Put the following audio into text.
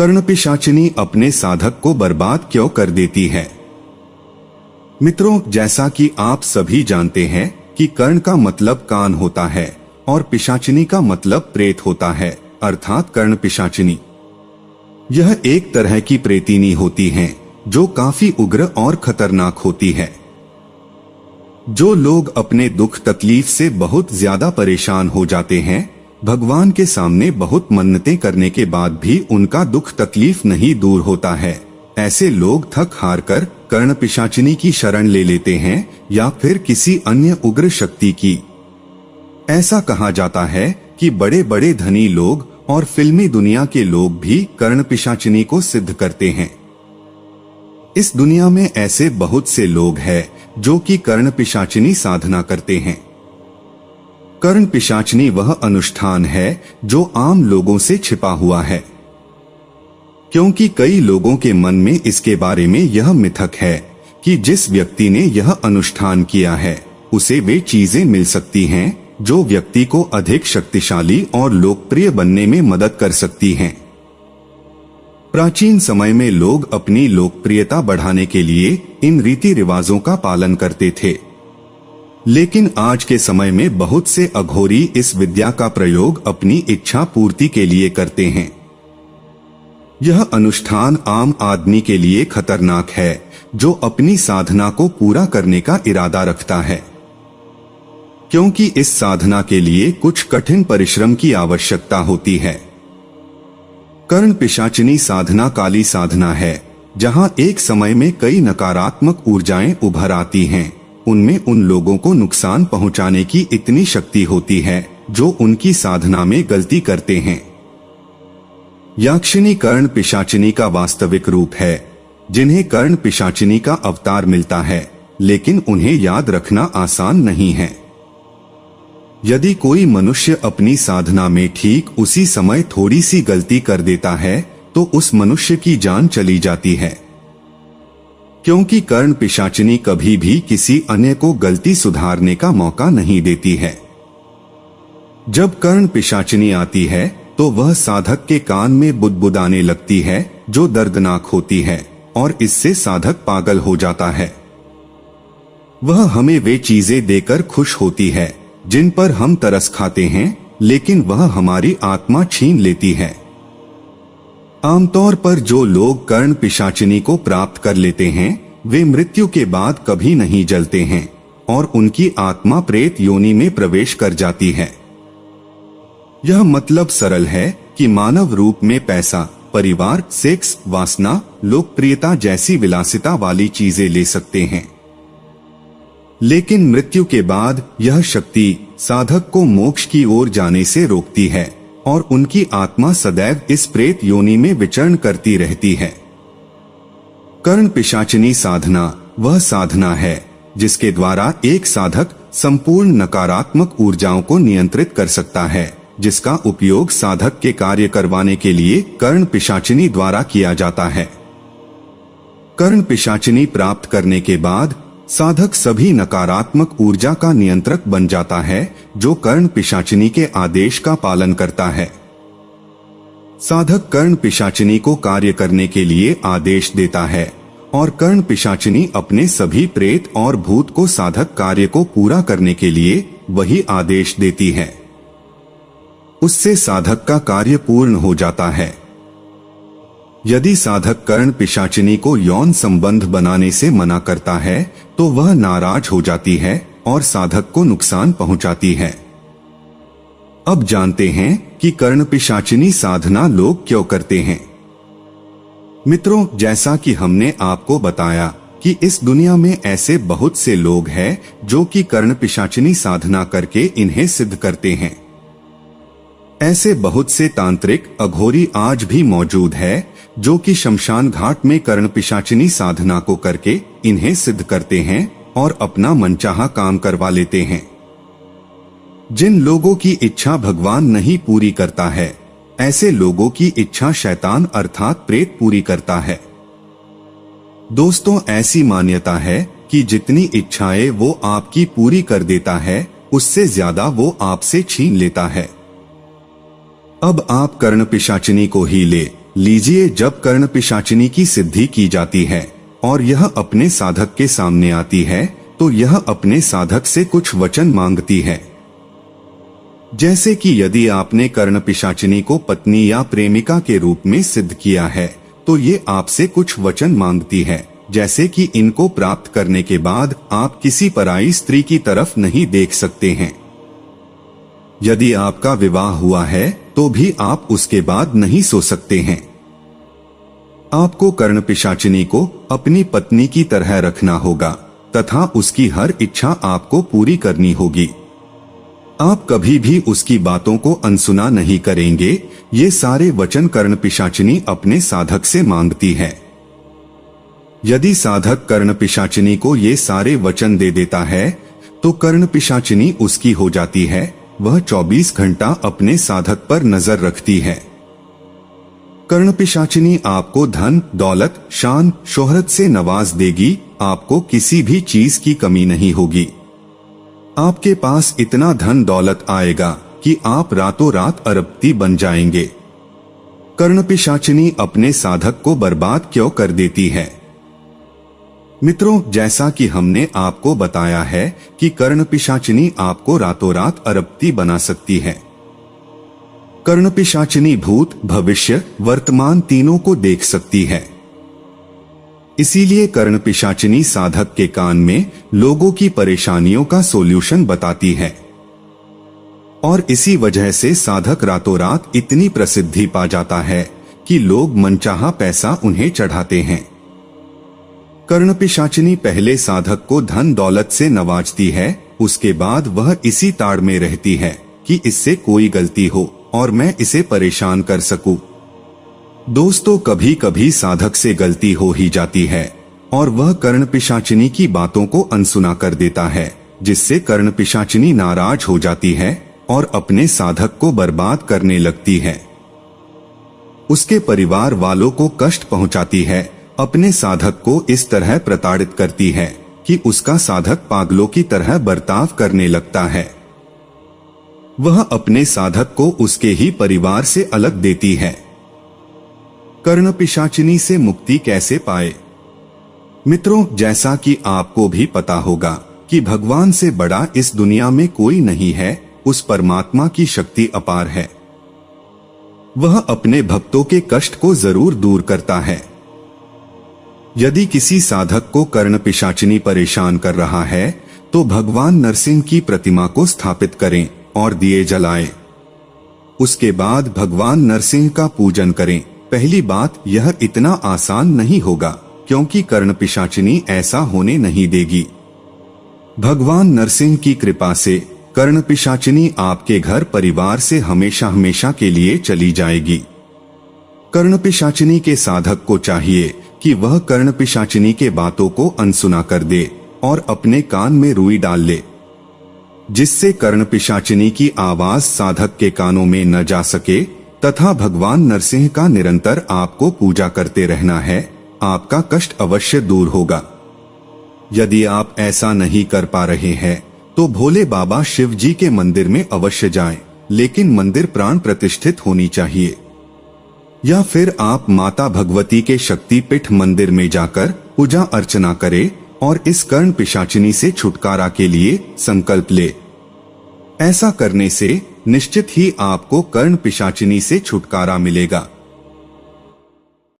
कर्ण पिशाचिनी अपने साधक को बर्बाद क्यों कर देती है? मित्रों, जैसा कि आप सभी जानते हैं कि कर्ण का मतलब कान होता है और पिशाचिनी का मतलब प्रेत होता है, अर्थात कर्ण पिशाचिनी। यह एक तरह की प्रेतिनी होती हैं, जो काफी उग्र और खतरनाक होती है। जो लोग अपने दुख तकलीफ से बहुत ज्यादा परेशान हो जाते हैं, भगवान के सामने बहुत मन्नतें करने के बाद भी उनका दुख तकलीफ नहीं दूर होता है, ऐसे लोग थक हार कर कर्ण पिशाचिनी की शरण ले लेते हैं या फिर किसी अन्य उग्र शक्ति की। ऐसा कहा जाता है कि बड़े बड़े धनी लोग और फिल्मी दुनिया के लोग भी कर्ण पिशाचिनी को सिद्ध करते हैं। इस दुनिया में ऐसे बहुत से लोग हैं जो कि कर्ण पिशाचिनी साधना करते हैं। कर्ण पिशाचिनी वह अनुष्ठान है जो आम लोगों से छिपा हुआ है, क्योंकि कई लोगों के मन में इसके बारे में यह मिथक है कि जिस व्यक्ति ने यह अनुष्ठान किया है उसे वे चीजें मिल सकती हैं जो व्यक्ति को अधिक शक्तिशाली और लोकप्रिय बनने में मदद कर सकती हैं। प्राचीन समय में लोग अपनी लोकप्रियता बढ़ाने के लिए इन रीति रिवाजों का पालन करते थे, लेकिन आज के समय में बहुत से अघोरी इस विद्या का प्रयोग अपनी इच्छा पूर्ति के लिए करते हैं। यह अनुष्ठान आम आदमी के लिए खतरनाक है जो अपनी साधना को पूरा करने का इरादा रखता है, क्योंकि इस साधना के लिए कुछ कठिन परिश्रम की आवश्यकता होती है। कर्ण पिशाचिनी साधना काली साधना है, जहां एक समय में कई नकारात्मक ऊर्जाएं उभर आती हैं। उनमें उन लोगों को नुकसान पहुंचाने की इतनी शक्ति होती है जो उनकी साधना में गलती करते हैं। याक्षिनी कर्ण पिशाचिनी का वास्तविक रूप है, जिन्हें कर्ण पिशाचिनी का अवतार मिलता है, लेकिन उन्हें याद रखना आसान नहीं है। यदि कोई मनुष्य अपनी साधना में ठीक उसी समय थोड़ी सी गलती कर देता है तो उस मनुष्य की जान चली जाती है, क्योंकि कर्ण पिशाचिनी कभी भी किसी अन्य को गलती सुधारने का मौका नहीं देती है। जब कर्ण पिशाचिनी आती है तो वह साधक के कान में बुदबुदाने लगती है जो दर्दनाक होती है और इससे साधक पागल हो जाता है। वह हमें वे चीजें देकर खुश होती है जिन पर हम तरस खाते हैं, लेकिन वह हमारी आत्मा छीन लेती है। आमतौर पर जो लोग कर्ण पिशाचिनी को प्राप्त कर लेते हैं वे मृत्यु के बाद कभी नहीं जलते हैं और उनकी आत्मा प्रेत योनि में प्रवेश कर जाती है। यह मतलब सरल है कि मानव रूप में पैसा, परिवार, सेक्स, वासना, लोकप्रियता जैसी विलासिता वाली चीजें ले सकते हैं, लेकिन मृत्यु के बाद यह शक्ति साधक को मोक्ष की ओर जाने से रोकती है और उनकी आत्मा सदैव इस प्रेत योनि में विचरण करती रहती है। कर्ण पिशाचिनी साधना वह साधना है जिसके द्वारा एक साधक संपूर्ण नकारात्मक ऊर्जाओं को नियंत्रित कर सकता है, जिसका उपयोग साधक के कार्य करवाने के लिए कर्ण पिशाचिनी द्वारा किया जाता है। कर्ण पिशाचिनी प्राप्त करने के बाद साधक सभी नकारात्मक ऊर्जा का नियंत्रक बन जाता है जो कर्ण पिशाचिनी के आदेश का पालन करता है। साधक कर्ण पिशाचिनी को कार्य करने के लिए आदेश देता है और कर्ण पिशाचिनी अपने सभी प्रेत और भूत को साधक कार्य को पूरा करने के लिए वही आदेश देती है। उससे साधक का कार्य पूर्ण हो जाता है। यदि साधक कर्ण पिशाचिनी को यौन संबंध बनाने से मना करता है तो वह नाराज हो जाती है और साधक को नुकसान पहुंचाती है। अब जानते हैं कि कर्ण पिशाचिनी साधना लोग क्यों करते हैं। मित्रों, जैसा कि हमने आपको बताया कि इस दुनिया में ऐसे बहुत से लोग हैं जो कि कर्ण पिशाचिनी साधना करके इन्हें सिद्ध करते हैं। ऐसे बहुत से तांत्रिक अघोरी आज भी मौजूद है जो कि शमशान घाट में कर्ण पिशाचिनी साधना को करके इन्हें सिद्ध करते हैं और अपना मनचाहा काम करवा लेते हैं। जिन लोगों की इच्छा भगवान नहीं पूरी करता है, ऐसे लोगों की इच्छा शैतान अर्थात प्रेत पूरी करता है। दोस्तों, ऐसी मान्यता है कि जितनी इच्छाएं वो आपकी पूरी कर देता है उससे ज्यादा वो आपसे छीन लेता है। अब आप कर्ण पिशाचिनी को ही ले लीजिए, जब कर्ण पिशाचिनी की सिद्धि की जाती है और यह अपने साधक के सामने आती है तो यह अपने साधक से कुछ वचन मांगती है। जैसे कि यदि आपने कर्ण पिशाचिनी को पत्नी या प्रेमिका के रूप में सिद्ध किया है तो ये आपसे कुछ वचन मांगती है, जैसे कि इनको प्राप्त करने के बाद आप किसी पराई स्त्री की तरफ नहीं देख सकते हैं। यदि आपका विवाह हुआ है तो भी आप उसके बाद नहीं सो सकते हैं। आपको कर्ण पिशाचिनी को अपनी पत्नी की तरह रखना होगा तथा उसकी हर इच्छा आपको पूरी करनी होगी। आप कभी भी उसकी बातों को अनसुना नहीं करेंगे। ये सारे वचन कर्ण पिशाचिनी अपने साधक से मांगती है। यदि साधक कर्ण पिशाचिनी को ये सारे वचन दे देता है तो कर्ण पिशाचिनी उसकी हो जाती है। वह 24 घंटा अपने साधक पर नजर रखती है। कर्ण पिशाचिनी आपको धन, दौलत, शान, शोहरत से नवाज देगी। आपको किसी भी चीज की कमी नहीं होगी। आपके पास इतना धन दौलत आएगा कि आप रातों रात अरबपति बन जाएंगे। कर्ण पिशाचिनी अपने साधक को बर्बाद क्यों कर देती है? मित्रों, जैसा कि हमने आपको बताया है कि कर्ण पिशाचिनी आपको रातों रात अरबपति बना सकती है। कर्ण पिशाचिनी भूत, भविष्य, वर्तमान तीनों को देख सकती है। इसीलिए कर्ण पिशाचिनी साधक के कान में लोगों की परेशानियों का सॉल्यूशन बताती है और इसी वजह से साधक रातों रात इतनी प्रसिद्धि पा जाता है कि लोग मनचाहा पैसा उन्हें चढ़ाते हैं। कर्ण पिशाचिनी पहले साधक को धन दौलत से नवाजती है, उसके बाद वह इसी ताड़ में रहती है कि इससे कोई गलती हो और मैं इसे परेशान कर सकूं। दोस्तों, कभी कभी साधक से गलती हो ही जाती है और वह कर्ण पिशाचिनी की बातों को अनसुना कर देता है, जिससे कर्ण पिशाचिनी नाराज हो जाती है और अपने साधक को बर्बाद करने लगती है। उसके परिवार वालों को कष्ट पहुंचाती है, अपने साधक को इस तरह प्रताड़ित करती है कि उसका साधक पागलों की तरह बर्ताव करने लगता है। वह अपने साधक को उसके ही परिवार से अलग देती है। कर्ण पिशाचिनी से मुक्ति कैसे पाए? मित्रों, जैसा कि आपको भी पता होगा कि भगवान से बड़ा इस दुनिया में कोई नहीं है। उस परमात्मा की शक्ति अपार है। वह अपने भक्तों के कष्ट को जरूर दूर करता है। यदि किसी साधक को कर्ण पिशाचिनी परेशान कर रहा है तो भगवान नरसिंह की प्रतिमा को स्थापित करें और दिए जलाएं। उसके बाद भगवान नरसिंह का पूजन करें। पहली बात, यह इतना आसान नहीं होगा क्योंकि कर्ण पिशाचिनी ऐसा होने नहीं देगी। भगवान नरसिंह की कृपा से कर्ण पिशाचिनी आपके घर परिवार से हमेशा हमेशा के लिए चली जाएगी। कर्ण पिशाचिनी के साधक को चाहिए कि वह कर्ण पिशाचिनी के बातों को अनसुना कर दे और अपने कान में रुई डाल ले, जिससे कर्ण पिशाचिनी की आवाज साधक के कानों में न जा सके तथा भगवान नरसिंह का निरंतर आपको पूजा करते रहना है। आपका कष्ट अवश्य दूर होगा। यदि आप ऐसा नहीं कर पा रहे हैं तो भोले बाबा शिव जी के मंदिर में अवश्य जाएं, लेकिन मंदिर प्राण प्रतिष्ठित होनी चाहिए। या फिर आप माता भगवती के शक्तिपीठ मंदिर में जाकर पूजा अर्चना करें और इस कर्ण पिशाचिनी से छुटकारा के लिए संकल्प ले। ऐसा करने से निश्चित ही आपको कर्ण पिशाचिनी से छुटकारा मिलेगा।